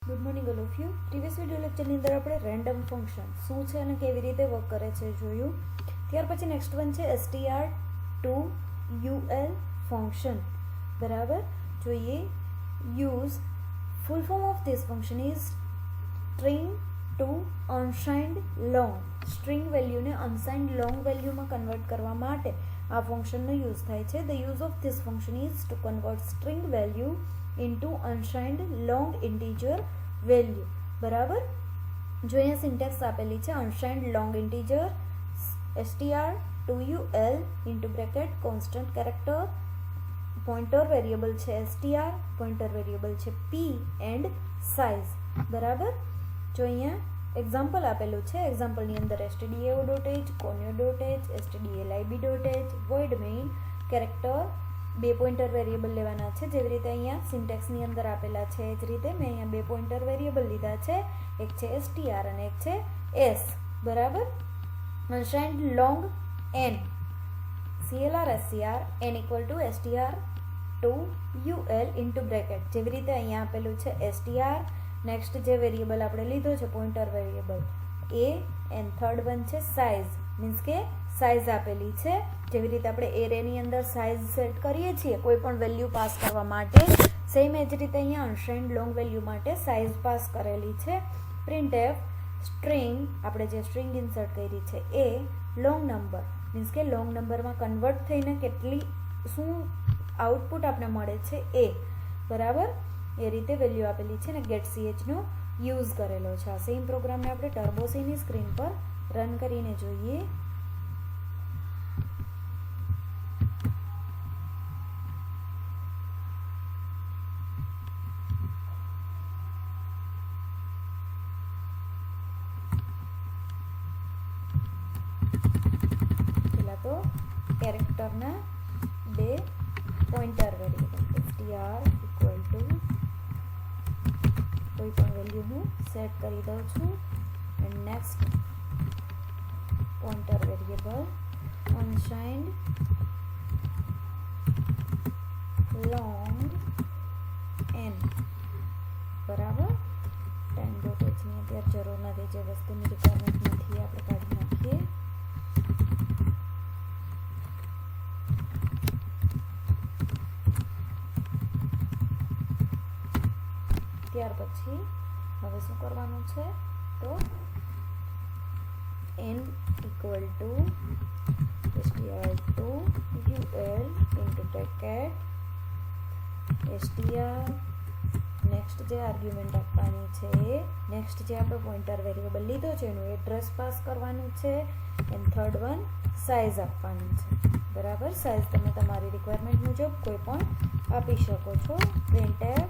Good morning all of you. Previous video લેક્ચરની અંદર આપણે રેન્ડમ ફંક્શન શું છે અને કેવી રીતે વર્ક કરે છે જોયું. ત્યાર પછી નેક્સ્ટ વન છે str2ul ફંક્શન. બરાબર, જોઈએ. Use full form of this function is string to unsigned long. String વેલ્યુને અનસાઇન્ડ લોંગ વેલ્યુમાં કન્વર્ટ કરવા માટે આ ફંક્શનનો યુઝ થાય છે. The use of this function is to convert string value into unsigned long integer value. બરાબર, જો અહીંયા સિન્ટેક્સ આપેલી છે unsigned long integer str2ul into bracket constant character, pointer variable છે str, પોઇન્ટર વેરિયેબલ છે p એન્ડ સાઇઝ. બરાબર, જો અહીંયા એક્ઝામ્પલ આપેલું છે. એક્ઝામ્પલની અંદર stdio.h, conio.h, stdlib.h, void main character બે પોઇન્ટર વેરિયેબલ લેવાના છે. જેવી રીતે અહીંયા સિન્ટેક્સની અંદર આપેલા છે એ જ રીતે મેં અહીંયા બે પોઇન્ટર વેરિયેબલ લીધા છે. એક છે str અને એક છે s. બરાબર, unsigned long n clr scr n equal to str2ul into bracket. જેવી રીતે અહીંયા આપેલું છે str, નેક્સ્ટ જે વેરિયેબલ આપણે લીધો છે pointer variable A, and third one છે સાઇઝ, મીન્સ કે સાઇઝ આપેલી છે. જેવી રીતે આપણે એરેની અંદર સાઇઝ સેટ કરીએ છીએ કોઈ પણ વેલ્યુ પાસ કરવા માટે, સેમ એ જ રીતે અહીંયા અનસાઇન્ડ લોંગ વેલ્યુ માટે સાઇઝ પાસ કરેલી છે. printf સ્ટ્રિંગ, આપણે જે સ્ટ્રિંગ ઇન્સર્ટ કરી છે એ લોંગ નંબર, મીન્સ કે લોંગ નંબરમાં કન્વર્ટ થઈને કેટલી શું આઉટપુટ આપણે મળે છે એ. બરાબર, એ રીતે વેલ્યુ આપેલી છે ને ગેટ નો યુઝ કરેલો છે. આ સેમ પ્રોગ્રામને આપણે ટર્બોસીની સ્ક્રીન પર રન કરીને જોઈએ. પહેલા તો કેરેક્ટરના બે pointer variable str equal to કોઈ પણ વેલ્યુ હું સેટ કરી દઉં છું. And next pointer variable unsigned long n. બરાબર, 10.h ની અત્યારે જરૂર નથી, જે વસ્તુની રિક્વાયરમેન્ટ નથી આપણે કાઢી નાખીએ. ત્યાર પછી હવે શું કરવાનું છે તો n equal to str2ul into bracket str, next જે આર્ગ્યુમેન્ટ આપવાની છે, નેક્સ્ટ જે આપણે પોઇન્ટર વેરિયેબલ લીધો છે એનું એડ્રેસ પાસ કરવાનું છે, એન્ડ થર્ડ વન સાઇઝ આપવાનું છે. બરાબર, સાઇઝ તમે તમારી રિક્વાયરમેન્ટ મુજબ કોઈ પણ આપી શકો છો. printf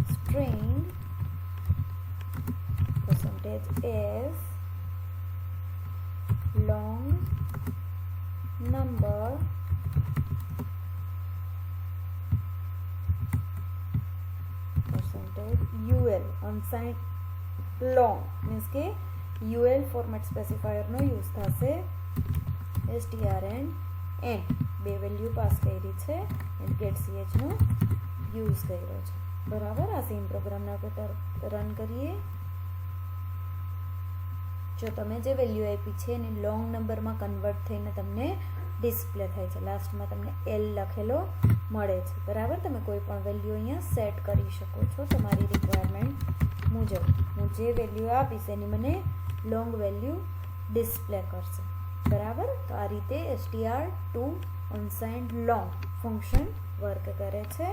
string %s long number %ul unsigned long, means કે ul ફોર્મેટ સ્પેસિફાયરનો યુઝ થશે. str and n બે વેલ્યુ પાસ કરી છે એન્ડ ગેટ નો યુઝ કર્યો છે. બરાબર, આ સેમ પ્રોગ્રામને આપણે રન કરીએ. જો તમે જે વેલ્યુ આપી છે એને લોંગ નંબરમાં કન્વર્ટ થઈને તમને ડિસ્પ્લે થાય છે. લાસ્ટમાં તમને l લખેલો મળે છે. બરાબર, તમે કોઈ પણ વેલ્યુ અહીંયા સેટ કરી શકો છો તમારી રિક્વાયરમેન્ટ મુજબ. હું જે વેલ્યુ આપીશ એની મને લોંગ વેલ્યુ ડિસ્પ્લે કરશે. બરાબર, તો આ રીતે str2 unsigned long function work કરે છે.